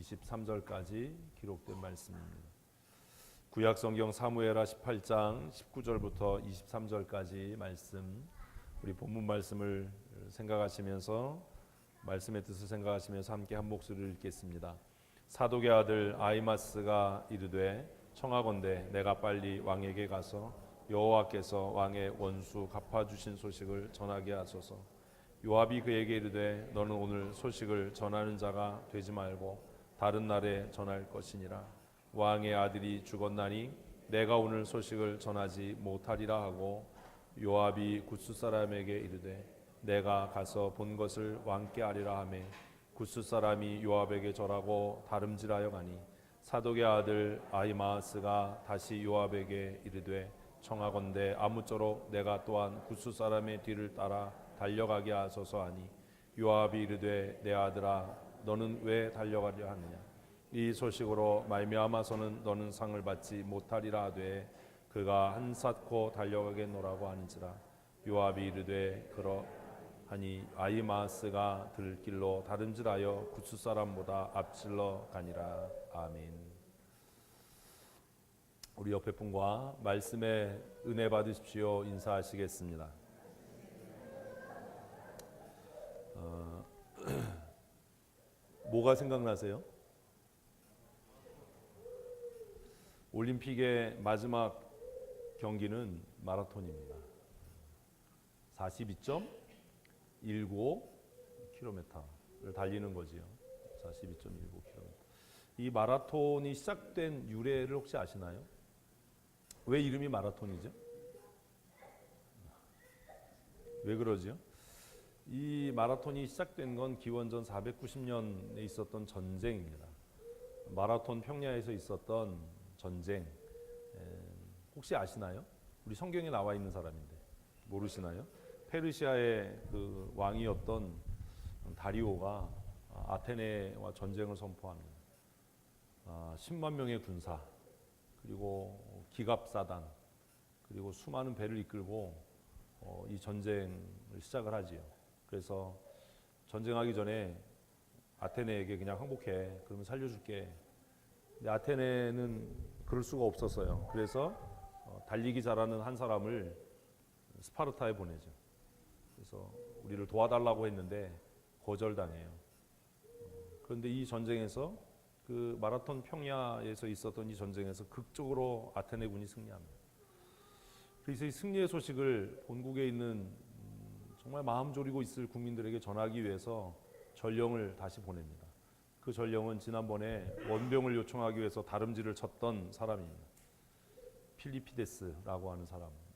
23절까지 기록된 말씀입니다. 구약 성경 사무엘하 18장 19절부터 23절까지 말씀, 우리 본문 말씀을 생각하시면서 말씀의 뜻을 생각하시면서 함께 한 목소리를 읽겠습니다. 사독의 아들 아히마스가 이르되 청하건대 내가 빨리 왕에게 가서 여호와께서 왕의 원수 갚아주신 소식을 전하게 하소서. 요압이 그에게 이르되 너는 오늘 소식을 전하는 자가 되지 말고 다른 날에 전할 것이니라. 왕의 아들이 죽었나니 내가 오늘 소식을 전하지 못하리라 하고 요압이 굿수 사람에게 이르되 내가 가서 본 것을 왕께 아리라 하매 굿수 사람이 요압에게 절하고 다름질하여 가니 사독의 아들 아히마아스가 다시 요압에게 이르되 청하건대 아무쪼록 내가 또한 굿수 사람의 뒤를 따라 달려가게 하소서 하니 요압이 이르되 내 아들아 너는 왜 달려가려 하느냐. 이 소식으로 말미암아서는 너는 상을 받지 못하리라 하되 그가 한삿코 달려가겠노라고 하는지라. 요압이 이르되 그러하니 아히마아스가 들길로 다름질하여 굿수 사람보다 앞질러 가니라. 아멘. 우리 옆에 분과 말씀의 은혜 받으십시오 인사하시겠습니다. 뭐가 생각나세요? 올림픽의 마지막 경기는 마라톤입니다. 42.195km를 달리는 거지요. 42.195km. 이 마라톤이 시작된 유래를 혹시 아시나요? 왜 이름이 마라톤이죠? 왜 그러지요? 이 마라톤이 시작된 건 기원전 490년에 있었던 전쟁입니다. 마라톤 평야에서 있었던 전쟁. 혹시 아시나요? 우리 성경에 나와 있는 사람인데 모르시나요? 페르시아의 그 왕이었던 다리오가 아테네와 전쟁을 선포합니다. 10만 명의 군사 그리고 기갑사단 그리고 수많은 배를 이끌고 이 전쟁을 시작을 하지요. 그래서 전쟁하기 전에 아테네에게 그냥 항복해 그러면 살려줄게. 근데 아테네는 그럴 수가 없었어요. 그래서 달리기 잘하는 한 사람을 스파르타에 보내죠. 그래서 우리를 도와달라고 했는데 거절당해요. 그런데 이 전쟁에서 그 마라톤 평야에서 있었던 이 전쟁에서 극적으로 아테네군이 승리합니다. 그래서 이 승리의 소식을 본국에 있는 정말 마음 졸이고 있을 국민들에게 전하기 위해서 전령을 다시 보냅니다. 그 전령은 지난번에 원병을 요청하기 위해서 다름질을 쳤던 사람입니다. 필리피데스라고 하는 사람이죠.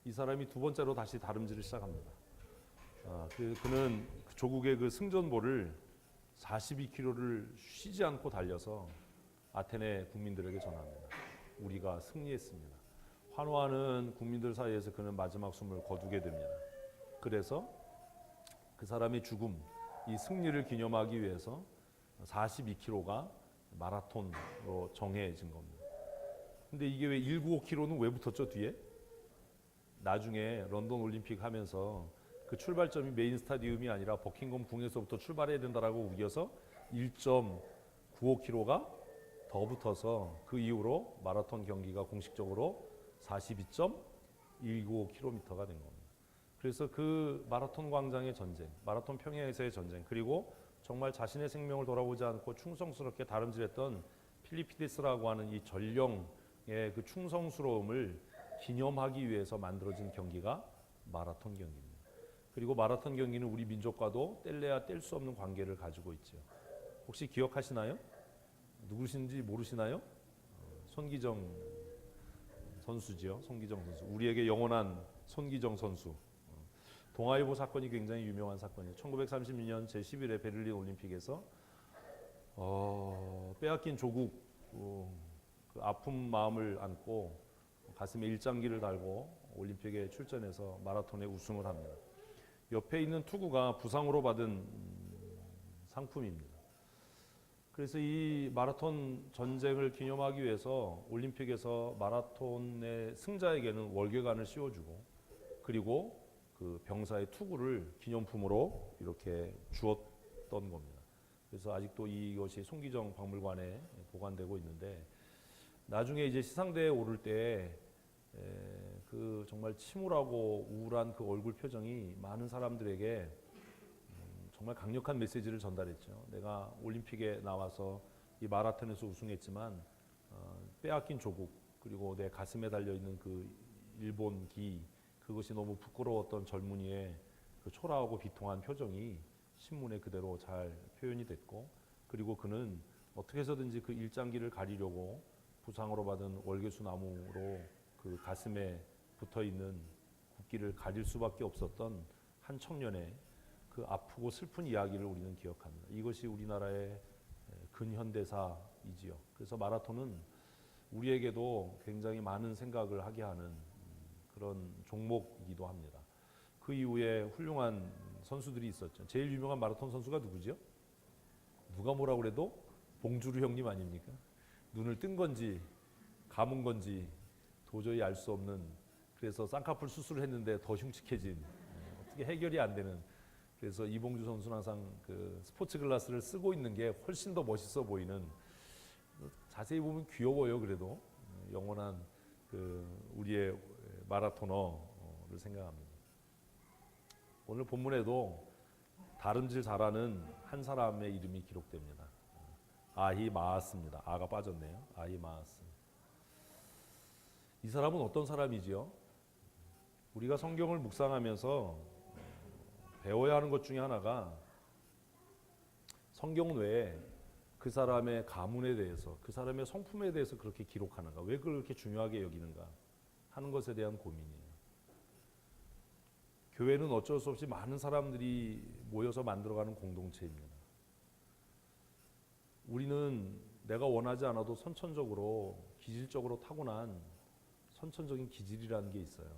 이 사람이 두 번째로 다시 다름질을 시작합니다. 그는 조국의 그 승전보를 42km를 쉬지 않고 달려서 아테네 국민들에게 전합니다. 우리가 승리했습니다. 환호하는 국민들 사이에서 그는 마지막 숨을 거두게 됩니다. 그래서 그 사람의 죽음, 이 승리를 기념하기 위해서 42km가 마라톤으로 정해진 겁니다. 근데 이게 왜 195km는 왜 붙었죠 뒤에? 나중에 런던 올림픽 하면서 그 출발점이 메인 스타디움이 아니라 버킹엄 궁에서부터 출발해야 된다라고 우겨서 1.95km가 더 붙어서 그 이후로 마라톤 경기가 공식적으로 42.195km가 된 겁니다. 그래서 그 마라톤 광장의 전쟁, 마라톤 평야에서의 전쟁, 그리고 정말 자신의 생명을 돌아보지 않고 충성스럽게 다름질했던 필리피데스라고 하는 이 전령의 그 충성스러움을 기념하기 위해서 만들어진 경기가 마라톤 경기입니다. 그리고 마라톤 경기는 우리 민족과도 뗄래야 뗄 수 없는 관계를 가지고 있죠. 혹시 기억하시나요? 누구신지 모르시나요? 손기정 선수지요. 손기정 선수. 우리에게 영원한 손기정 선수. 동아일보 사건이 굉장히 유명한 사건이에요. 1932년 제11회 베를린 올림픽에서 빼앗긴 조국 그 아픈 마음을 안고 가슴에 일장기를 달고 올림픽에 출전해서 마라톤에 우승을 합니다. 옆에 있는 투구가 부상으로 받은 상품입니다. 그래서 이 마라톤 전쟁을 기념하기 위해서 올림픽에서 마라톤의 승자에게는 월계관을 씌워주고 그리고 그 병사의 투구를 기념품으로 이렇게 주었던 겁니다. 그래서 아직도 이것이 송기정 박물관에 보관되고 있는데 나중에 이제 시상대에 오를 때 그 정말 침울하고 우울한 그 얼굴 표정이 많은 사람들에게 정말 강력한 메시지를 전달했죠. 내가 올림픽에 나와서 이 마라톤에서 우승했지만 빼앗긴 조국 그리고 내 가슴에 달려있는 그 일본 기 그것이 너무 부끄러웠던 젊은이의 그 초라하고 비통한 표정이 신문에 그대로 잘 표현이 됐고 그리고 그는 어떻게 해서든지 그 일장기를 가리려고 부상으로 받은 월계수 나무로 그 가슴에 붙어있는 국기를 가릴 수밖에 없었던 한 청년의 그 아프고 슬픈 이야기를 우리는 기억합니다. 이것이 우리나라의 근현대사이지요. 그래서 마라톤은 우리에게도 굉장히 많은 생각을 하게 하는 그런 종목이기도 합니다. 그 이후에 훌륭한 선수들이 있었죠. 제일 유명한 마라톤 선수가 누구죠? 누가 뭐라고 그래도 봉주루 형님 아닙니까? 눈을 뜬 건지 감은 건지 도저히 알 수 없는 그래서 쌍꺼풀 수술을 했는데 더 흉측해진 어떻게 해결이 안 되는 그래서 이봉주 선수는 항상 그 스포츠 글라스를 쓰고 있는 게 훨씬 더 멋있어 보이는 자세히 보면 귀여워요. 그래도 영원한 그 우리의 마라토너를 생각합니다. 오늘 본문에도 다름질 잘하는 한 사람의 이름이 기록됩니다. 아히마아스입니다. 아가 빠졌네요. 아히마아스. 이 사람은 어떤 사람이지요? 우리가 성경을 묵상하면서 배워야 하는 것 중에 하나가 성경 외에 그 사람의 가문에 대해서 그 사람의 성품에 대해서 그렇게 기록하는가 왜 그렇게 중요하게 여기는가 하는 것에 대한 고민이에요. 교회는 어쩔 수 없이 많은 사람들이 모여서 만들어가는 공동체입니다. 우리는 내가 원하지 않아도 선천적으로 기질적으로 타고난 선천적인 기질이라는 게 있어요.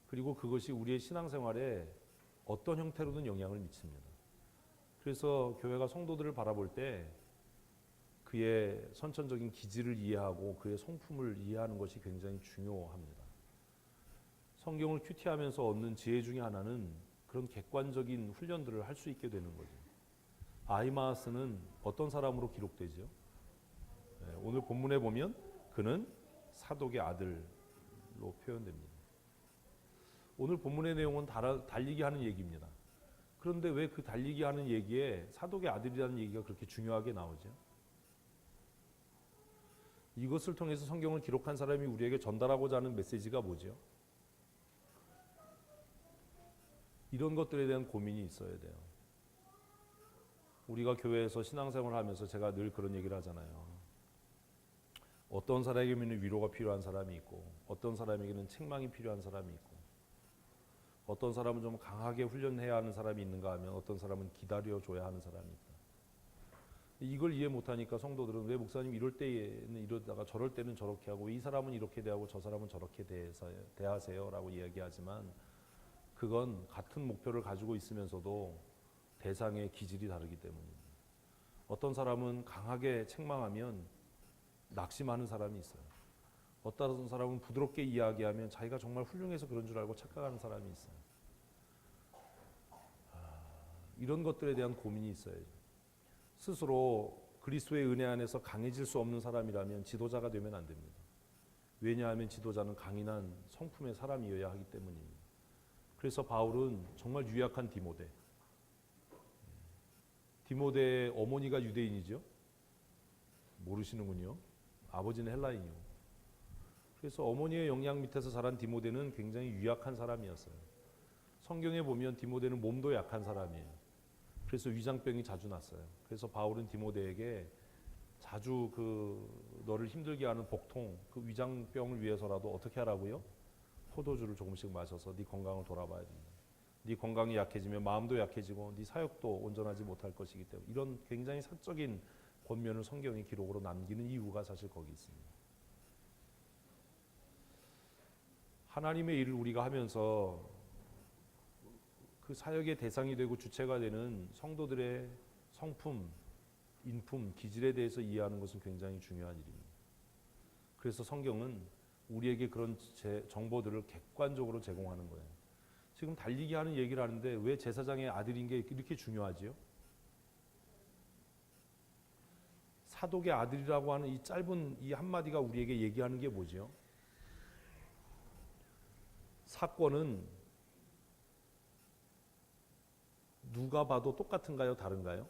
그리고 그것이 우리의 신앙생활에 어떤 형태로든 영향을 미칩니다. 그래서 교회가 성도들을 바라볼 때 그의 선천적인 기질을 이해하고 그의 성품을 이해하는 것이 굉장히 중요합니다. 성경을 큐티하면서 얻는 지혜 중에 하나는 그런 객관적인 훈련들을 할 수 있게 되는 거죠. 아히마아스는 어떤 사람으로 기록되죠? 오늘 본문에 보면 그는 사독의 아들로 표현됩니다. 오늘 본문의 내용은 달리기 하는 얘기입니다. 그런데 왜 그 달리기 하는 얘기에 사독의 아들이라는 얘기가 그렇게 중요하게 나오죠? 이것을 통해서 성경을 기록한 사람이 우리에게 전달하고자 하는 메시지가 뭐죠? 이런 것들에 대한 고민이 있어야 돼요. 우리가 교회에서 신앙생활을 하면서 제가 늘 그런 얘기를 하잖아요. 어떤 사람에게는 위로가 필요한 사람이 있고 어떤 사람에게는 책망이 필요한 사람이 있고 어떤 사람은 좀 강하게 훈련해야 하는 사람이 있는가 하면 어떤 사람은 기다려줘야 하는 사람이 있다. 이걸 이해 못하니까 성도들은 왜 목사님 이럴 때는 이러다가 저럴 때는 저렇게 하고 이 사람은 이렇게 대하고 저 사람은 저렇게 대하세요 라고 이야기하지만 그건 같은 목표를 가지고 있으면서도 대상의 기질이 다르기 때문입니다. 어떤 사람은 강하게 책망하면 낙심하는 사람이 있어요. 어떤 사람은 부드럽게 이야기하면 자기가 정말 훌륭해서 그런 줄 알고 착각하는 사람이 있어요. 이런 것들에 대한 고민이 있어야죠. 스스로 그리스도의 은혜 안에서 강해질 수 없는 사람이라면 지도자가 되면 안 됩니다. 왜냐하면 지도자는 강인한 성품의 사람이어야 하기 때문입니다. 그래서 바울은 정말 유약한 디모데의 어머니가 유대인이죠. 모르시는군요. 아버지는 헬라인이요. 그래서 어머니의 영향 밑에서 자란 디모데는 굉장히 유약한 사람이었어요. 성경에 보면 디모데는 몸도 약한 사람이에요. 그래서 위장병이 자주 났어요. 그래서 바울은 디모데에게 자주 그 너를 힘들게 하는 복통, 그 위장병을 위해서라도 어떻게 하라고요? 포도주를 조금씩 마셔서 네 건강을 돌아봐야 된다. 네 건강이 약해지면 마음도 약해지고 네 사역도 온전하지 못할 것이기 때문에 이런 굉장히 사적인 권면을 성경이 기록으로 남기는 이유가 사실 거기 있습니다. 하나님의 일을 우리가 하면서 그 사역의 대상이 되고 주체가 되는 성도들의 성품, 인품, 기질에 대해서 이해하는 것은 굉장히 중요한 일입니다. 그래서 성경은 우리에게 그런 정보들을 객관적으로 제공하는 거예요. 지금 달리기 하는 얘기를 하는데 왜 제사장의 아들인 게 이렇게 중요하지요? 사독의 아들이라고 하는 이 짧은 이 한마디가 우리에게 얘기하는 게 뭐죠? 사건은 누가 봐도 똑같은가요? 다른가요?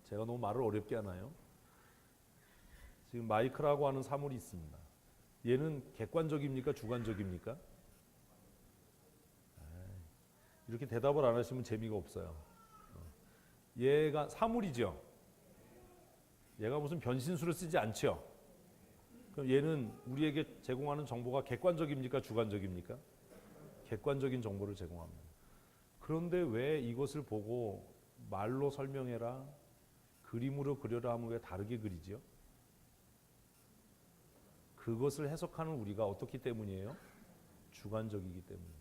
제가 너무 말을 어렵게 하나요? 지금 마이크라고 하는 사물이 있습니다. 얘는 객관적입니까? 주관적입니까? 이렇게 대답을 안 하시면 재미가 없어요. 얘가 사물이죠. 얘가 무슨 변신수를 쓰지 않죠. 그럼 얘는 우리에게 제공하는 정보가 객관적입니까? 주관적입니까? 객관적인 정보를 제공합니다. 그런데 왜 이것을 보고 말로 설명해라, 그림으로 그려라 하면 왜 다르게 그리지요? 그것을 해석하는 우리가 어떻기 때문이에요? 주관적이기 때문이에요.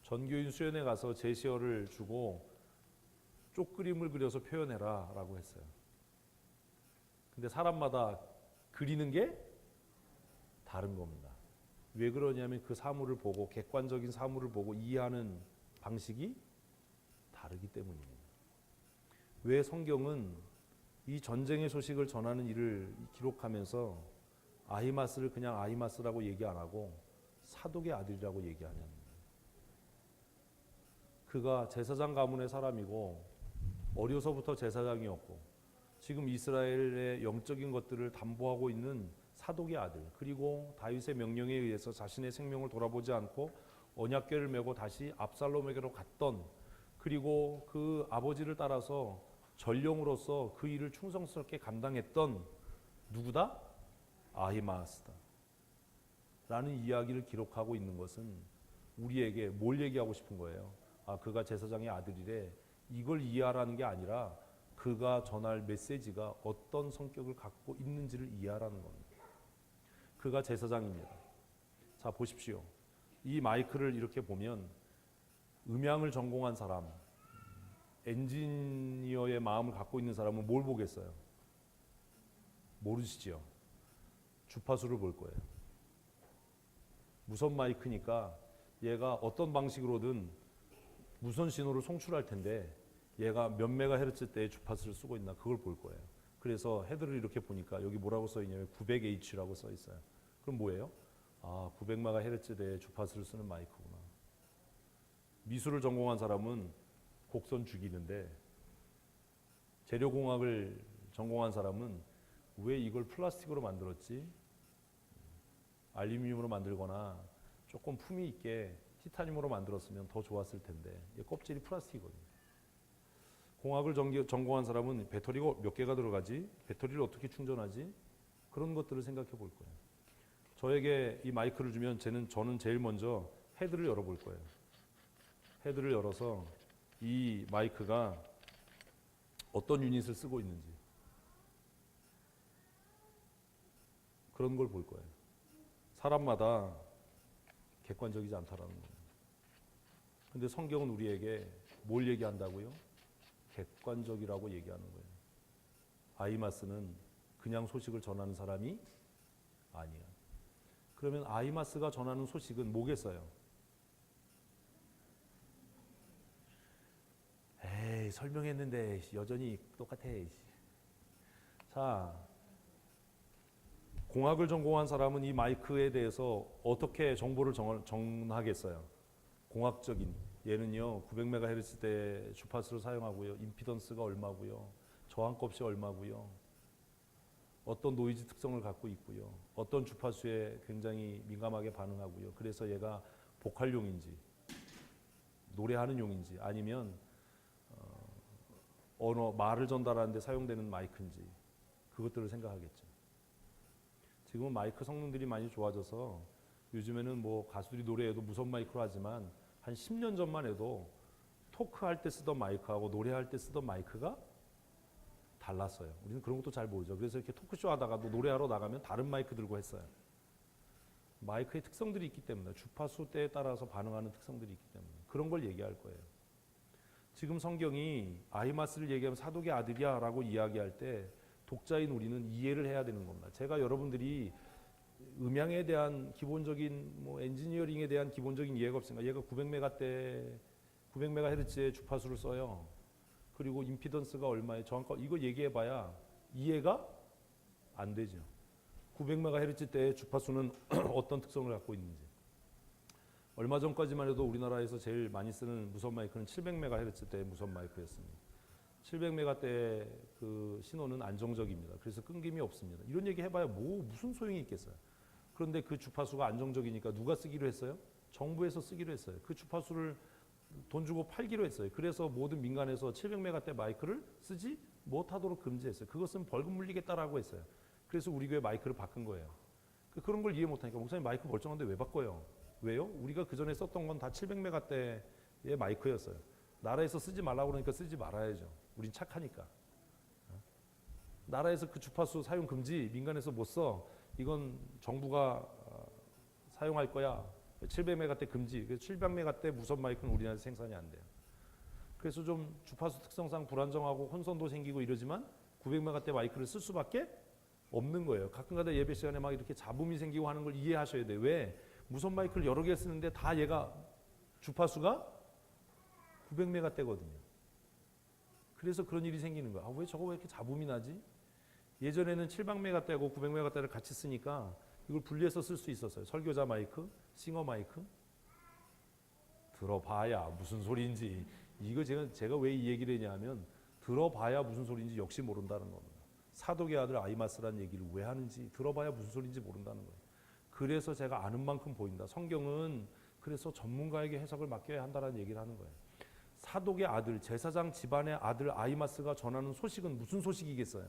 전교인 수련회 가서 제시어를 주고 쪽그림을 그려서 표현해라 라고 했어요. 근데 사람마다 그리는 게 다른 겁니다. 왜 그러냐면 그 사물을 보고, 객관적인 사물을 보고 이해하는 방식이 다르기 때문입니다. 왜 성경은 이 전쟁의 소식을 전하는 일을 기록하면서 아히마스를 그냥 아히마스라고 얘기 안 하고 사독의 아들이라고 얘기하냐는 거예요. 그가 제사장 가문의 사람이고 어려서부터 제사장이었고 지금 이스라엘의 영적인 것들을 담보하고 있는 사독의 아들, 그리고 다윗의 명령에 의해서 자신의 생명을 돌아보지 않고 언약궤를 메고 다시 압살롬에게로 갔던, 그리고 그 아버지를 따라서 전령으로서 그 일을 충성스럽게 감당했던 누구다? 아히마스다 라는 이야기를 기록하고 있는 것은 우리에게 뭘 얘기하고 싶은 거예요? 그가 제사장의 아들이래, 이걸 이해하라는 게 아니라 그가 전할 메시지가 어떤 성격을 갖고 있는지를 이해하라는 겁니다. 그가 제사장입니다. 자, 보십시오. 이 마이크를 이렇게 보면 음향을 전공한 사람, 엔지니어의 마음을 갖고 있는 사람은 뭘 보겠어요? 모르시죠? 주파수를 볼 거예요. 무선 마이크니까 얘가 어떤 방식으로든 무선 신호를 송출할 텐데 얘가 몇 메가헤르츠 대의 주파수를 쓰고 있나 그걸 볼 거예요. 그래서 헤드를 이렇게 보니까 여기 뭐라고 써 있냐면 900H라고 써 있어요. 그럼 뭐예요? 900메가헤르츠 대의 주파수를 쓰는 마이크구나. 미술을 전공한 사람은 곡선 죽이는데 재료공학을 전공한 사람은 왜 이걸 플라스틱으로 만들었지? 알루미늄으로 만들거나 조금 품위 있게 티타늄으로 만들었으면 더 좋았을 텐데 껍질이 플라스틱이거든요. 공학을 전공한 사람은 배터리가 몇 개가 들어가지? 배터리를 어떻게 충전하지? 그런 것들을 생각해 볼 거예요. 저에게 이 마이크를 주면 저는 제일 먼저 헤드를 열어볼 거예요. 헤드를 열어서 이 마이크가 어떤 유닛을 쓰고 있는지 그런 걸 볼 거예요. 사람마다 객관적이지 않다라는 겁니다. 근데 성경은 우리에게 뭘 얘기한다고요? 객관적이라고 얘기하는 거예요. 아히마스는 그냥 소식을 전하는 사람이 아니야. 그러면 아히마스가 전하는 소식은 뭐겠어요? 에이, 설명했는데 여전히 똑같아. 자, 공학을 전공한 사람은 이 마이크에 대해서 어떻게 정보를 전하겠어요? 공학적인, 얘는요 900메가헤르츠대 주파수를 사용하고요, 임피던스가 얼마고요, 저항값이 얼마고요, 어떤 노이즈 특성을 갖고 있고요, 어떤 주파수에 굉장히 민감하게 반응하고요. 그래서 얘가 보컬용인지 노래하는 용인지 아니면 언어, 말을 전달하는 데 사용되는 마이크인지 그것들을 생각하겠죠. 지금은 마이크 성능들이 많이 좋아져서 요즘에는 뭐 가수들이 노래해도 무선 마이크로 하지만 한 10년 전만 해도 토크할 때 쓰던 마이크하고 노래할 때 쓰던 마이크가 달랐어요. 우리는 그런 것도 잘 모르죠. 그래서 이렇게 토크쇼 하다가도 노래하러 나가면 다른 마이크 들고 했어요. 마이크의 특성들이 있기 때문에, 주파수 때에 따라서 반응하는 특성들이 있기 때문에 그런 걸 얘기할 거예요. 지금 성경이 아히마스를 얘기하면 사독의 아들이야 라고 이야기할 때 독자인 우리는 이해를 해야 되는 겁니다. 제가 여러분들이 음향에 대한 기본적인 엔지니어링에 대한 기본적인 이해가 없으니까 얘가 900MHz의 주파수를 써요. 그리고 임피던스가 얼마에 정확한 이거 얘기해봐야 이해가 안 되죠. 900MHz대의 주파수는 어떤 특성을 갖고 있는지. 얼마 전까지만 해도 우리나라에서 제일 많이 쓰는 무선 마이크는 700MHz대의 무선 마이크였습니다. 700MHz대의 그 신호는 안정적입니다. 그래서 끊김이 없습니다. 이런 얘기 해봐야 무슨 소용이 있겠어요. 그런데 그 주파수가 안정적이니까 누가 쓰기로 했어요? 정부에서 쓰기로 했어요. 그 주파수를 돈 주고 팔기로 했어요. 그래서 모든 민간에서 700MHz대 마이크를 쓰지 못하도록 금지했어요. 그것은 벌금 물리겠다라고 했어요. 그래서 우리 교회 마이크를 바꾼 거예요. 그런 걸 이해 못하니까 목사님 마이크 멀쩡한데 왜 바꿔요? 왜요? 우리가 그 전에 썼던 건 다 700MHz대의 마이크였어요. 나라에서 쓰지 말라고 그러니까 쓰지 말아야죠. 우린 착하니까. 나라에서 그 주파수 사용 금지, 민간에서 못 써. 이건 정부가 사용할 거야. 700MHz 금지. 700MHz 무선 마이크는 우리나라에서 생산이 안 돼요. 그래서 좀 주파수 특성상 불안정하고 혼선도 생기고 이러지만 900MHz 마이크를 쓸 수밖에 없는 거예요. 가끔가다 예배 시간에 막 이렇게 잡음이 생기고 하는 걸 이해하셔야 돼요. 왜? 무선 마이크를 여러 개 쓰는데 다 얘가 주파수가 900MHz거든요. 그래서 그런 일이 생기는 거야. 왜 저거 왜 이렇게 잡음이 나지? 예전에는 700MHz하고 900MHz를 같이 쓰니까 이걸 분리해서 쓸 수 있었어요. 설교자 마이크, 싱어 마이크. 들어봐야 무슨 소리인지. 이거 제가 왜 이 얘기를 했냐면 들어봐야 무슨 소리인지 역시 모른다는 겁니다. 사독의 아들 아이마스라는 얘기를 왜 하는지 들어봐야 무슨 소리인지 모른다는 거예요. 그래서 제가 아는 만큼 보인다. 성경은 그래서 전문가에게 해석을 맡겨야 한다는 얘기를 하는 거예요. 사독의 아들, 제사장 집안의 아들 아이마스가 전하는 소식은 무슨 소식이겠어요?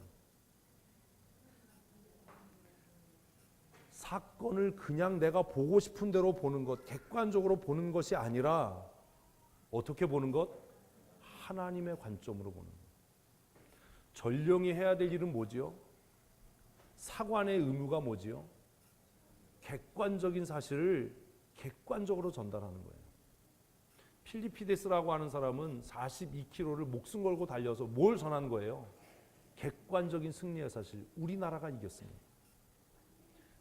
사건을 그냥 내가 보고 싶은 대로 보는 것, 객관적으로 보는 것이 아니라 어떻게 보는 것? 하나님의 관점으로 보는 것. 전령이 해야 될 일은 뭐지요? 사관의 의무가 뭐지요? 객관적인 사실을 객관적으로 전달하는 거예요. 필리피데스라고 하는 사람은 42km를 목숨 걸고 달려서 뭘 전한 거예요? 객관적인 승리의 사실. 우리나라가 이겼습니다.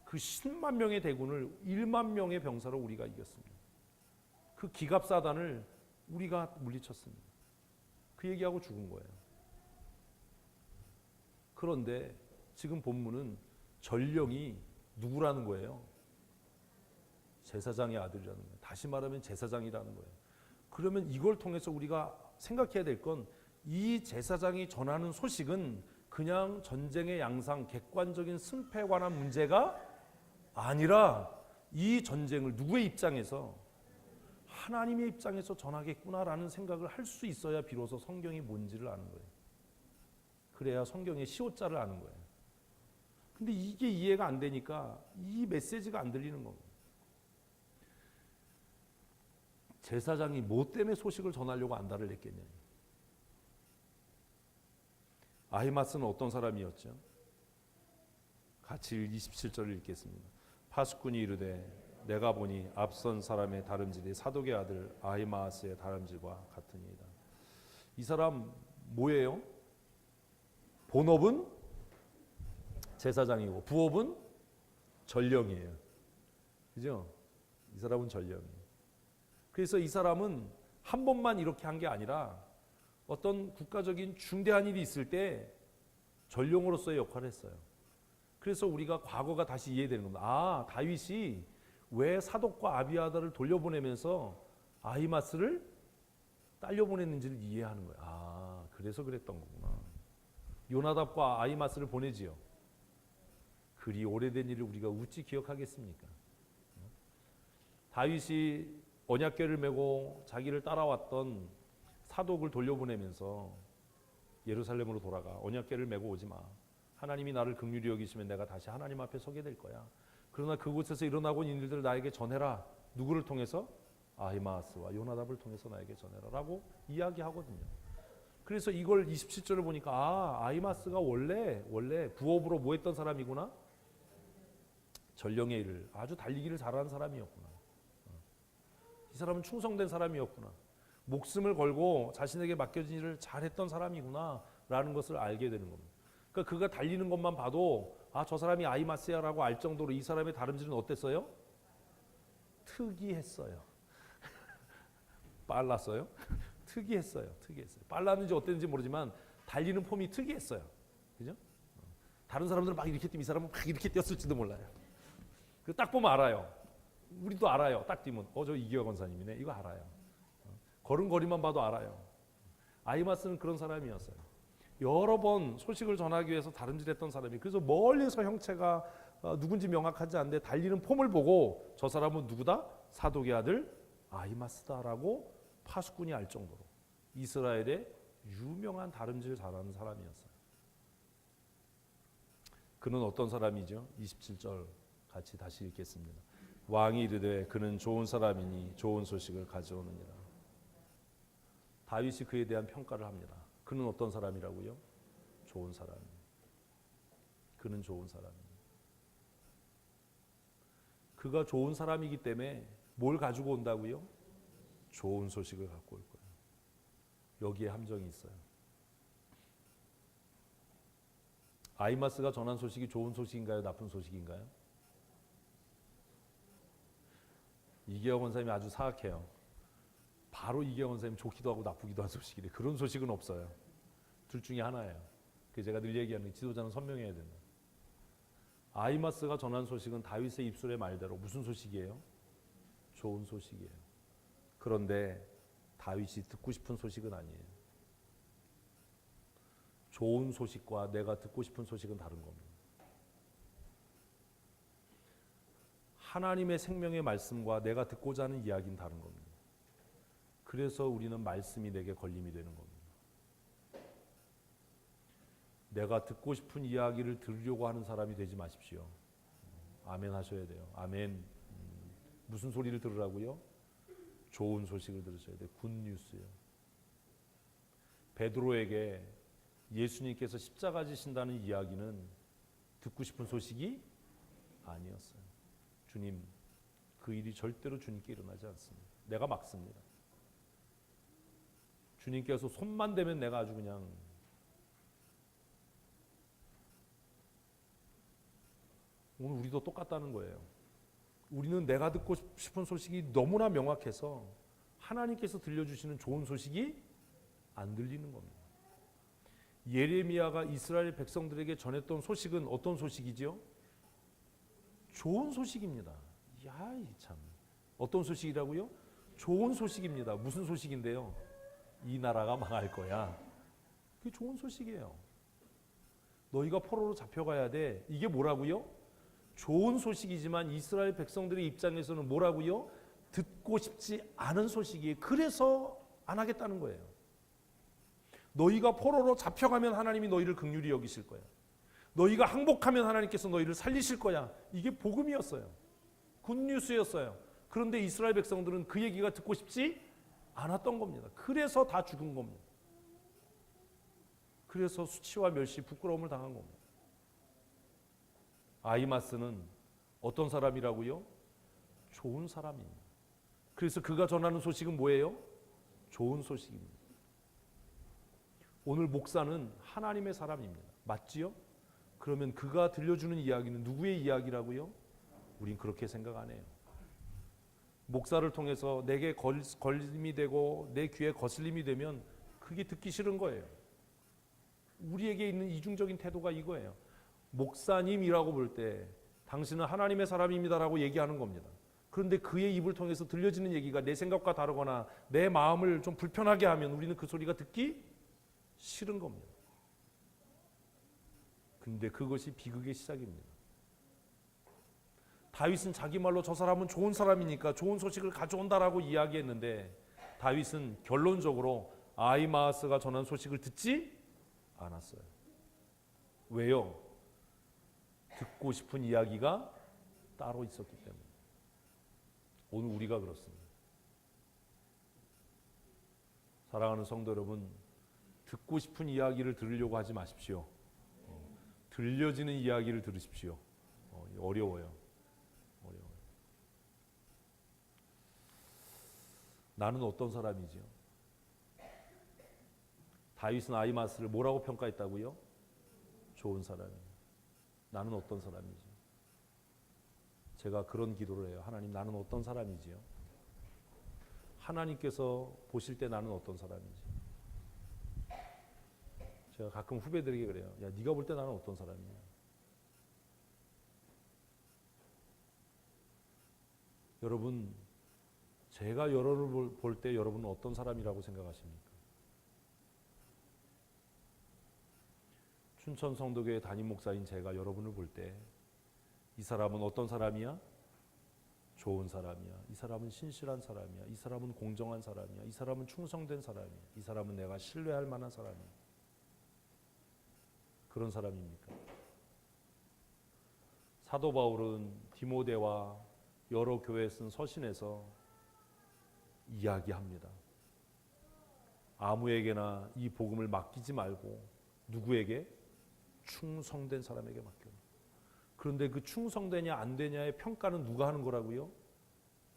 그 10만 명의 대군을 1만 명의 병사로 우리가 이겼습니다. 그 기갑사단을 우리가 물리쳤습니다. 그 얘기하고 죽은 거예요. 그런데 지금 본문은 전령이 누구라는 거예요? 제사장의 아들이라는 거예요. 다시 말하면 제사장이라는 거예요. 그러면 이걸 통해서 우리가 생각해야 될 건 이 제사장이 전하는 소식은 그냥 전쟁의 양상, 객관적인 승패에 관한 문제가 아니라 이 전쟁을 누구의 입장에서? 하나님의 입장에서 전하겠구나라는 생각을 할 수 있어야 비로소 성경이 뭔지를 아는 거예요. 그래야 성경의 시옷자를 아는 거예요. 근데 이게 이해가 안 되니까 이 메시지가 안 들리는 겁니다. 제사장이 뭐 때문에 소식을 전하려고 안달을 냈겠냐. 아히마스는 어떤 사람이었죠? 같이 27절을 읽겠습니다. 파수꾼이 이르되 내가 보니 앞선 사람의 다름질이 사독의 아들 아히마스의 다름질과 같으니이다. 이 사람 뭐예요? 본업은 제사장이고 부업은 전령이에요. 그죠? 이 사람은 전령이에요. 그래서 이 사람은 한 번만 이렇게 한 게 아니라 어떤 국가적인 중대한 일이 있을 때 전령으로서의 역할을 했어요. 그래서 우리가 과거가 다시 이해되는 겁니다. 아, 다윗이 왜 사독과 아비아다를 돌려보내면서 아히마스를 딸려보냈는지를 이해하는 거예요. 아, 그래서 그랬던 거구나. 요나답과 아히마스를 보내지요. 그리 오래된 일을 우리가 어찌 기억하겠습니까? 다윗이 언약궤를 메고 자기를 따라왔던 사독을 돌려보내면서 예루살렘으로 돌아가. 언약궤를 메고 오지 마. 하나님이 나를 긍휼히 여기시면 내가 다시 하나님 앞에 서게 될 거야. 그러나 그곳에서 일어나고 있는 일들을 나에게 전해라. 누구를 통해서? 아히마스와 요나답을 통해서 나에게 전해라 라고 이야기하거든요. 그래서 이걸 27절을 보니까 아, 아히마스가 원래 부업으로 뭐 했던 사람이구나? 전령의 일을 아주 달리기를 잘하는 사람이었구나. 이 사람은 충성된 사람이었구나. 목숨을 걸고 자신에게 맡겨진 일을 잘했던 사람이구나 라는 것을 알게 되는 겁니다. 그러니까 그가 달리는 것만 봐도 아, 저 사람이 아히마스야라고 알 정도로 이 사람의 다름질은 어땠어요? 특이했어요. 빨랐어요? 특이했어요. 빨랐는지 어땠는지 모르지만 달리는 폼이 특이했어요. 그죠? 다른 사람들은 막 이렇게 뛰면 이 사람은 막 이렇게 뛰었을지도 몰라요. 그 딱 보면 알아요. 우리도 알아요. 딱 뛰면 저 이기혁 권사님이네. 이거 알아요. 걸음걸이만 봐도 알아요. 아이마스는 그런 사람이었어요. 여러 번 소식을 전하기 위해서 다름질했던 사람이, 그래서 멀리서 형체가 누군지 명확하지 않은데 달리는 폼을 보고 저 사람은 누구다? 사독의 아들 아이마스다라고 파수꾼이 알 정도로 이스라엘의 유명한 다름질 잘하는 사람이었어요. 그는 어떤 사람이죠? 27절 같이 다시 읽겠습니다. 왕이 이르되 그는 좋은 사람이니 좋은 소식을 가져오느니라. 다윗이 그에 대한 평가를 합니다. 그는 어떤 사람이라고요? 좋은 사람. 그는 좋은 사람. 그가 좋은 사람이기 때문에 뭘 가지고 온다고요? 좋은 소식을 갖고 올 거예요. 여기에 함정이 있어요. 아이마스가 전한 소식이 좋은 소식인가요? 나쁜 소식인가요? 이계영 원사님이 아주 사악해요. 바로 이계영 원사님 좋기도 하고 나쁘기도 한 소식이래. 그런 소식은 없어요. 둘 중에 하나예요. 제가 늘 얘기하는 지도자는 선명해야 된다. 아이마스가 전한 소식은 다윗의 입술의 말대로 무슨 소식이에요? 좋은 소식이에요. 그런데 다윗이 듣고 싶은 소식은 아니에요. 좋은 소식과 내가 듣고 싶은 소식은 다른 겁니다. 하나님의 생명의 말씀과 내가 듣고자 하는 이야기는 다른 겁니다. 그래서 우리는 말씀이 내게 걸림이 되는 겁니다. 내가 듣고 싶은 이야기를 들으려고 하는 사람이 되지 마십시오. 아멘 하셔야 돼요. 아멘. 무슨 소리를 들으라고요? 좋은 소식을 들으셔야 돼요. 굿뉴스요. 베드로에게 예수님께서 십자가 지신다는 이야기는 듣고 싶은 소식이 아니었어요. 주님, 그 일이 절대로 주님께 일어나지 않습니다. 내가 막습니다. 주님께서 손만 대면 내가 아주 그냥 오늘 우리도 똑같다는 거예요. 우리는 내가 듣고 싶은 소식이 너무나 명확해서 하나님께서 들려주시는 좋은 소식이 안 들리는 겁니다. 예레미야가 이스라엘 백성들에게 전했던 소식은 어떤 소식이죠? 좋은 소식입니다. 야, 참. 어떤 소식이라고요? 좋은 소식입니다. 무슨 소식인데요? 이 나라가 망할 거야. 그게 좋은 소식이에요. 너희가 포로로 잡혀가야 돼. 이게 뭐라고요? 좋은 소식이지만 이스라엘 백성들의 입장에서는 뭐라고요? 듣고 싶지 않은 소식이에요. 그래서 안 하겠다는 거예요. 너희가 포로로 잡혀가면 하나님이 너희를 긍휼히 여기실 거야. 너희가 항복하면 하나님께서 너희를 살리실 거야. 이게 복음이었어요. 굿뉴스였어요. 그런데 이스라엘 백성들은 그 얘기가 듣고 싶지 않았던 겁니다. 그래서 다 죽은 겁니다. 그래서 수치와 멸시, 부끄러움을 당한 겁니다. 아이마스는 어떤 사람이라고요? 좋은 사람입니다. 그래서 그가 전하는 소식은 뭐예요? 좋은 소식입니다. 오늘 목사는 하나님의 사람입니다. 맞지요? 그러면 그가 들려주는 이야기는 누구의 이야기라고요? 우린 그렇게 생각 안 해요. 목사를 통해서 내게 걸림이 되고 내 귀에 거슬림이 되면 그게 듣기 싫은 거예요. 우리에게 있는 이중적인 태도가 이거예요. 목사님이라고 볼 때 당신은 하나님의 사람입니다라고 얘기하는 겁니다. 그런데 그의 입을 통해서 들려지는 얘기가 내 생각과 다르거나 내 마음을 좀 불편하게 하면 우리는 그 소리가 듣기 싫은 겁니다. 근데 그것이 비극의 시작입니다. 다윗은 자기 말로 저 사람은 좋은 사람이니까 좋은 소식을 가져온다라고 이야기했는데 다윗은 결론적으로 아히마아스가 전한 소식을 듣지 않았어요. 왜요? 듣고 싶은 이야기가 따로 있었기 때문에. 오늘 우리가 그렇습니다. 사랑하는 성도 여러분, 듣고 싶은 이야기를 들으려고 하지 마십시오. 들려지는 이야기를 들으십시오. 어려워요. 나는 어떤 사람이지요? 다윗은 아히마스를 뭐라고 평가했다고요? 좋은 사람이에요. 나는 어떤 사람이지요? 제가 그런 기도를 해요. 하나님, 나는 어떤 사람이지요? 하나님께서 보실 때 나는 어떤 사람인지. 제가 가끔 후배들에게 그래요. 야, 네가 볼 때 나는 어떤 사람이냐. 여러분, 제가 여러분을 볼 때 여러분은 어떤 사람이라고 생각하십니까? 춘천 성도교회 담임 목사인 제가 여러분을 볼 때 이 사람은 어떤 사람이야? 좋은 사람이야. 이 사람은 신실한 사람이야. 이 사람은 공정한 사람이야. 이 사람은 충성된 사람이야. 이 사람은 내가 신뢰할 만한 사람이야. 그런 사람입니까? 사도 바울은 디모데와 여러 교회에 쓴 서신에서 이야기합니다. 아무에게나 이 복음을 맡기지 말고 누구에게? 충성된 사람에게 맡겨. 그런데 그 충성되냐 안 되냐의 평가는 누가 하는 거라고요?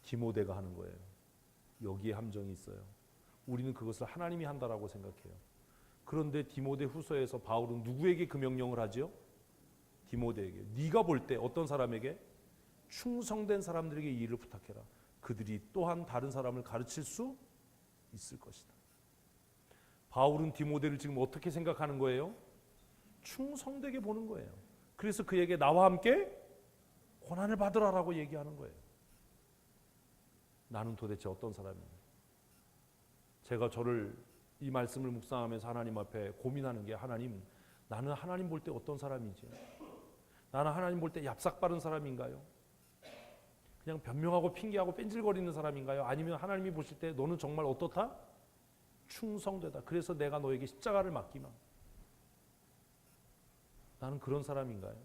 디모데가 하는 거예요. 여기에 함정이 있어요. 우리는 그것을 하나님이 한다라고 생각해요. 그런데 디모데 후서에서 바울은 누구에게 그 명령을 하죠? 디모데에게. 네가 볼 때 어떤 사람에게? 충성된 사람들에게 이 일을 부탁해라. 그들이 또한 다른 사람을 가르칠 수 있을 것이다. 바울은 디모데를 지금 어떻게 생각하는 거예요? 충성되게 보는 거예요. 그래서 그에게 나와 함께 고난을 받으라라고 얘기하는 거예요. 나는 도대체 어떤 사람이냐? 제가 이 말씀을 묵상하면서 하나님 앞에 고민하는 게, 하나님, 나는 하나님 볼 때 어떤 사람이지? 나는 하나님 볼 때 얍삭 바른 사람인가요? 그냥 변명하고 핑계하고 뺀질거리는 사람인가요? 아니면 하나님이 보실 때 너는 정말 어떻다? 충성되다. 그래서 내가 너에게 십자가를 맡기마. 나는 그런 사람인가요?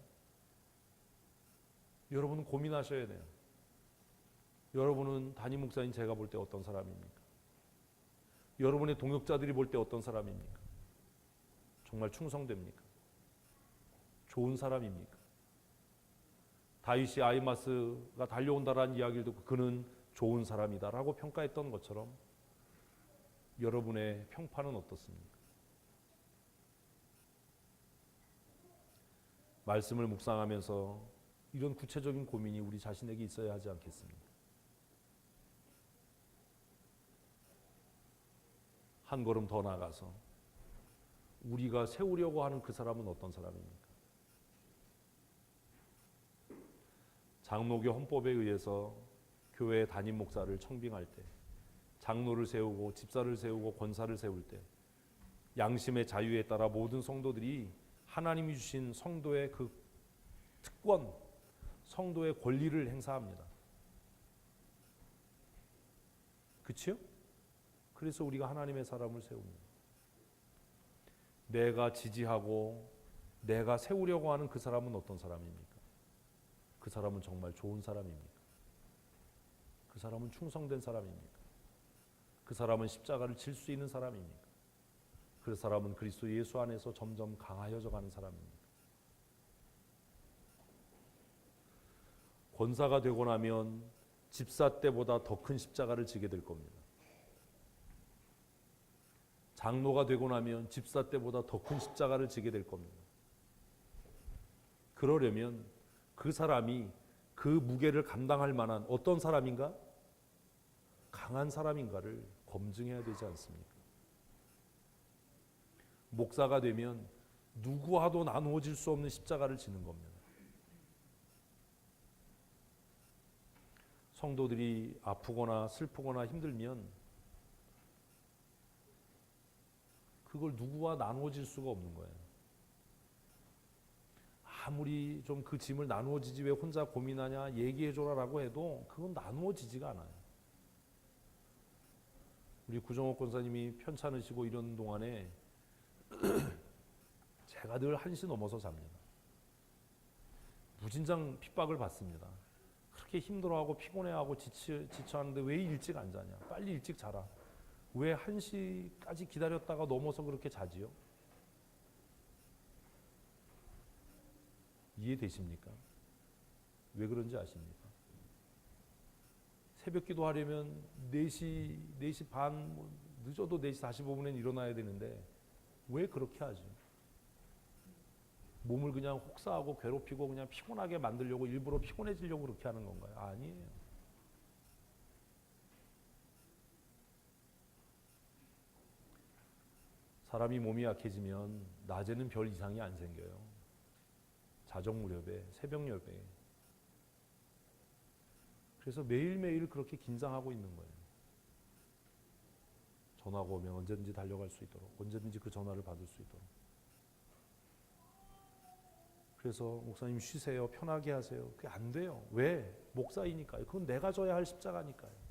여러분은 고민하셔야 돼요. 여러분은 담임 목사인 제가 볼 때 어떤 사람입니까? 여러분의 동역자들이 볼 때 어떤 사람입니까? 정말 충성됩니까? 좋은 사람입니까? 다윗이 아히마스가 달려온다라는 이야기를 듣고 그는 좋은 사람이다라고 평가했던 것처럼 여러분의 평판은 어떻습니까? 말씀을 묵상하면서 이런 구체적인 고민이 우리 자신에게 있어야 하지 않겠습니까? 한 걸음 더 나아가서 우리가 세우려고 하는 그 사람은 어떤 사람입니까? 장로교 헌법에 의해서 교회 담임 목사를 청빙할 때, 장로를 세우고 집사를 세우고 권사를 세울 때 양심의 자유에 따라 모든 성도들이 하나님이 주신 성도의 그 특권, 성도의 권리를 행사합니다. 그치요? 그래서 우리가 하나님의 사람을 세웁니다. 내가 지지하고 내가 세우려고 하는 그 사람은 어떤 사람입니까? 그 사람은 정말 좋은 사람입니까? 그 사람은 충성된 사람입니까? 그 사람은 십자가를 질 수 있는 사람입니까? 그 사람은 그리스도 예수 안에서 점점 강하여져 가는 사람입니까? 권사가 되고 나면 집사 때보다 더 큰 십자가를 지게 될 겁니다. 장로가 되고 나면 집사 때보다 더 큰 십자가를 지게 될 겁니다. 그러려면 그 사람이 그 무게를 감당할 만한 어떤 사람인가? 강한 사람인가를 검증해야 되지 않습니까? 목사가 되면 누구와도 나누어질 수 없는 십자가를 지는 겁니다. 성도들이 아프거나 슬프거나 힘들면 그걸 누구와 나누어질 수가 없는 거예요. 아무리 좀 그 짐을 나누어지지 왜 혼자 고민하냐 얘기해줘라라고 해도 그건 나누어지지가 않아요. 우리 구정옥 권사님이 편찮으시고 이런 동안에 제가 늘 1시 넘어서 잡니다. 무진장 핍박을 받습니다. 그렇게 힘들어하고 피곤해하고 지쳐하는데 왜 일찍 안 자냐? 빨리 일찍 자라. 왜 1시까지 기다렸다가 넘어서 그렇게 자지요? 이해되십니까? 왜 그런지 아십니까? 새벽 기도하려면 4시 반, 늦어도 4시 45분엔 일어나야 되는데 왜 그렇게 하죠? 몸을 그냥 혹사하고 괴롭히고 그냥 피곤하게 만들려고 일부러 피곤해지려고 그렇게 하는 건가요? 아니에요. 사람이 몸이 약해지면 낮에는 별 이상이 안 생겨요. 자정 무렵에, 새벽 여배. 그래서 매일매일 그렇게 긴장하고 있는 거예요. 전화가 오면 언제든지 달려갈 수 있도록, 언제든지 그 전화를 받을 수 있도록. 그래서 목사님 쉬세요, 편하게 하세요. 그게 안 돼요. 왜? 목사이니까요. 그건 내가 져야 할 십자가니까요.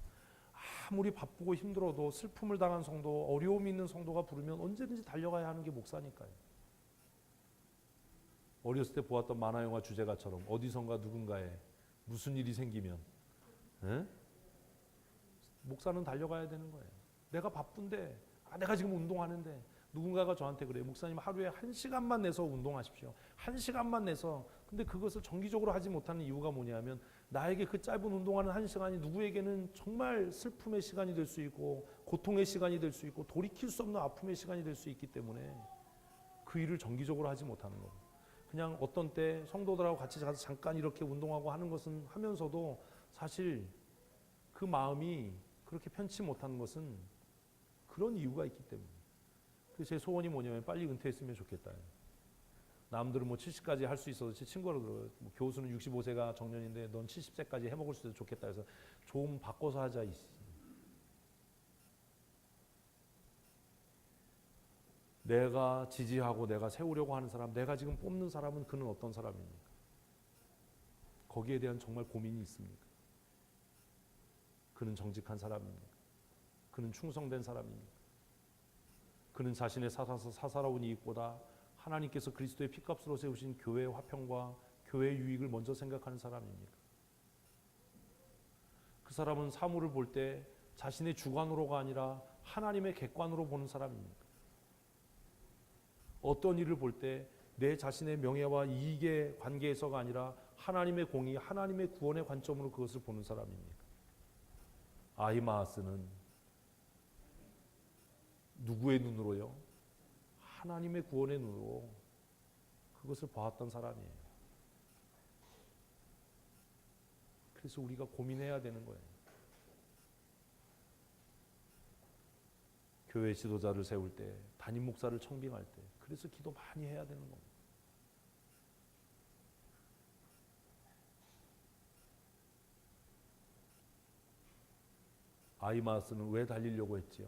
아무리 바쁘고 힘들어도 슬픔을 당한 성도, 어려움이 있는 성도가 부르면 언제든지 달려가야 하는 게 목사니까요. 어렸을 때 보았던 만화영화 주제가처럼 어디선가 누군가에 무슨 일이 생기면 목사는 달려가야 되는 거예요. 내가 바쁜데, 내가 지금 운동하는데 누군가가 저한테 그래요. 목사님 하루에 1시간만 내서 운동하십시오. 1시간만 내서. 근데 그것을 정기적으로 하지 못하는 이유가 뭐냐면 나에게 그 짧은 운동하는 1시간이 누구에게는 정말 슬픔의 시간이 될 수 있고 고통의 시간이 될 수 있고 돌이킬 수 없는 아픔의 시간이 될 수 있기 때문에 그 일을 정기적으로 하지 못하는 거예요. 그냥 어떤 때 성도들하고 같이 가서 잠깐 이렇게 운동하고 하는 것은 하면서도 사실 그 마음이 그렇게 편치 못하는 것은 그런 이유가 있기 때문에. 그래서 제 소원이 뭐냐면 빨리 은퇴했으면 좋겠다. 남들은 뭐 70까지 할 수 있어서 제 친구로 들어요. 뭐 교수는 65세가 정년인데 넌 70세까지 해먹을 수 있어서 좋겠다 해서 좀 바꿔서 하자. 내가 지지하고 내가 세우려고 하는 사람, 내가 지금 뽑는 사람은 그는 어떤 사람입니까? 거기에 대한 정말 고민이 있습니까? 그는 정직한 사람입니까? 그는 충성된 사람입니까? 그는 자신의 사사로운 이익보다 하나님께서 그리스도의 피값으로 세우신 교회의 화평과 교회의 유익을 먼저 생각하는 사람입니까? 그 사람은 사물을 볼 때 자신의 주관으로가 아니라 하나님의 객관으로 보는 사람입니까? 어떤 일을 볼 때 내 자신의 명예와 이익의 관계에서가 아니라 하나님의 공의, 하나님의 구원의 관점으로 그것을 보는 사람입니까? 아히마아스는 누구의 눈으로요? 하나님의 구원의 눈으로 그것을 보았던 사람이에요. 그래서 우리가 고민해야 되는 거예요. 교회 지도자를 세울 때, 담임 목사를 청빙할 때, 그래서 기도 많이 해야 되는 겁니다. 아히마아스는 왜 달리려고 했지요?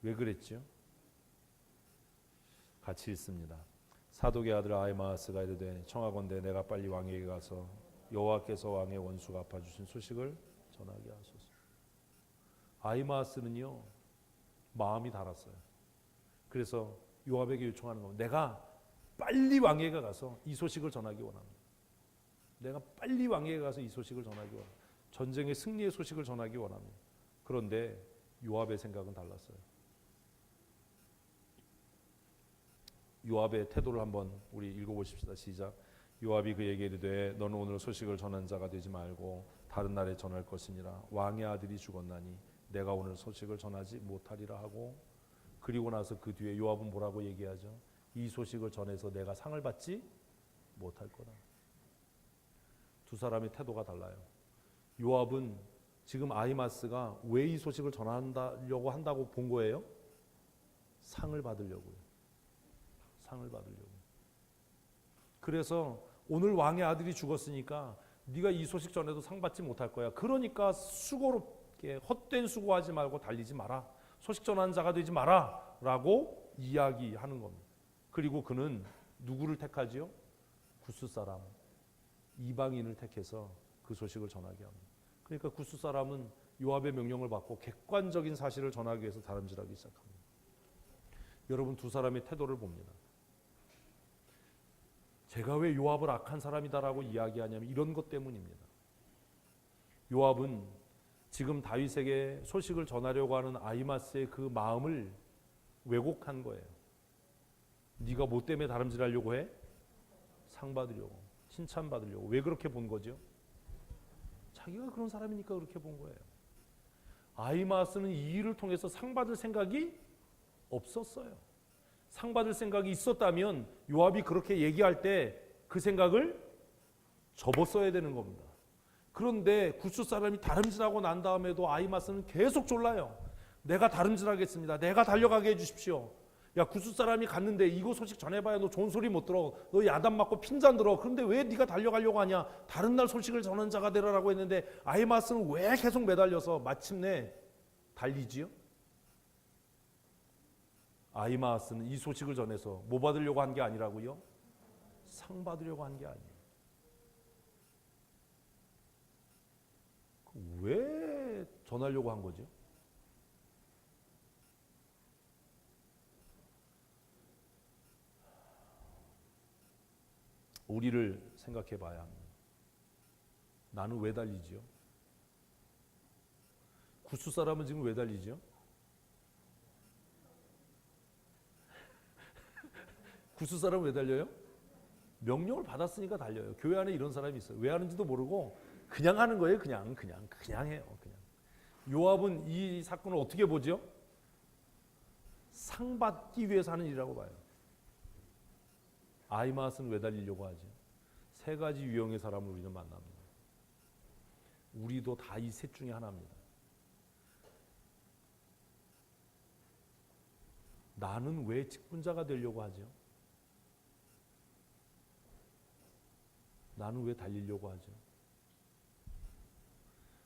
왜 그랬지요? 같이 읽습니다. 사독의 아들 아히마아스가 이르되 청하건대 내가 빨리 왕에게 가서 여호와께서 왕의 원수가 갚아주신 소식을 전하게 하소서. 아히마아스는요 마음이 달았어요. 그래서 요압에게 요청하는 겁니다. 내가 빨리 왕에게 가서 이 소식을 전하기 원합니다. 내가 빨리 왕에게 가서 이 소식을 전하기 원합니다. 전쟁의 승리의 소식을 전하기 원합니다. 그런데 요압의 생각은 달랐어요. 요압의 태도를 한번 우리 읽어보십시다. 시작. 요압이 그에게 이르되 너는 오늘 소식을 전한 자가 되지 말고 다른 날에 전할 것이니라. 왕의 아들이 죽었나니 내가 오늘 소식을 전하지 못하리라 하고, 그리고 나서 그 뒤에 요압은 뭐라고 얘기하죠? 이 소식을 전해서 내가 상을 받지 못할 거다. 두 사람의 태도가 달라요. 요압은 지금 아히마스가 왜 이 소식을 전하려고 한다고 본 거예요? 상을 받으려고요. 상을 받으려고. 그래서 오늘 왕의 아들이 죽었으니까 네가 이 소식 전해도 상 받지 못할 거야. 그러니까 수고롭게 헛된 수고하지 말고 달리지 마라. 소식 전하는 자가 되지 마라 라고 이야기하는 겁니다. 그리고 그는 누구를 택하지요? 구스 사람, 이방인을 택해서 그 소식을 전하게 합니다. 그러니까 구스 사람은 요압의 명령을 받고 객관적인 사실을 전하기 위해서 다름질하기 시작합니다. 여러분 두 사람의 태도를 봅니다. 제가 왜 요압을 악한 사람이다라고 이야기하냐면 이런 것 때문입니다. 요압은 지금 다윗에게 소식을 전하려고 하는 아히마스의 그 마음을 왜곡한 거예요. 네가 뭐 때문에 다름질하려고 해? 상 받으려고, 칭찬 받으려고. 왜 그렇게 본 거죠? 자기가 그런 사람이니까 그렇게 본 거예요. 아히마스는 이 일을 통해서 상 받을 생각이 없었어요. 상 받을 생각이 있었다면 요압이 그렇게 얘기할 때 그 생각을 접었어야 되는 겁니다. 그런데 구스 사람이 다름질하고 난 다음에도 아히마스는 계속 졸라요. 내가 다름질하겠습니다. 내가 달려가게 해주십시오. 야, 구스 사람이 갔는데 이거 소식 전해봐야 너 좋은 소리 못 들어. 너 야단 맞고 핀잔 들어. 그런데 왜 네가 달려가려고 하냐. 다른 날 소식을 전하는 자가 되라라고 했는데 아히마스는 왜 계속 매달려서 마침내 달리지요? 아히마스는 이 소식을 전해서 뭐 받으려고 한 게 아니라고요? 상 받으려고 한 게 아니에요. 왜 전하려고 한 거죠? 우리를 생각해 봐야 합니다. 나는 왜 달리지요? 구스 사람은 지금 왜 달리죠? 구스 사람은 왜 달려요? 명령을 받았으니까 달려요. 교회 안에 이런 사람이 있어요. 왜 하는지도 모르고 그냥 하는 거예요. 그냥 해요. 그냥. 요압은 이 사건을 어떻게 보죠? 상 받기 위해서 하는 일이라고 봐요. 아히마스는 왜 달리려고 하죠? 세 가지 유형의 사람을 우리는 만납니다. 우리도 다 이 셋 중에 하나입니다. 나는 왜 직분자가 되려고 하죠? 나는 왜 달리려고 하죠?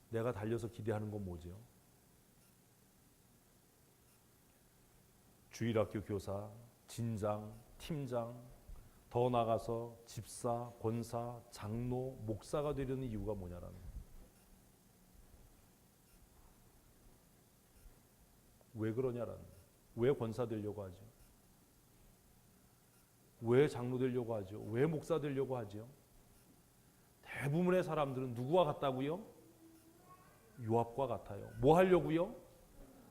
내가 달려서 기대하는 건 뭐죠? 주일학교 교사, 진장, 팀장, 더 나가서 집사, 권사, 장로, 목사가 되려는 이유가 뭐냐라는 거예요. 왜 그러냐라는 거예요. 왜 권사 되려고 하죠? 왜 장로 되려고 하죠? 왜 목사 되려고 하죠? 대부분의 사람들은 누구와 같다고요? 요압과 같아요. 뭐 하려고요?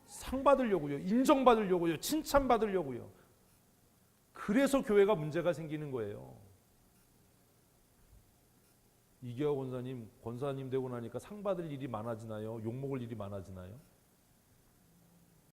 상 받으려고요. 인정받으려고요. 칭찬받으려고요. 그래서 교회가 문제가 생기는 거예요. 이계화 권사님 되고 나니까 상 받을 일이 많아지나요? 욕먹을 일이 많아지나요?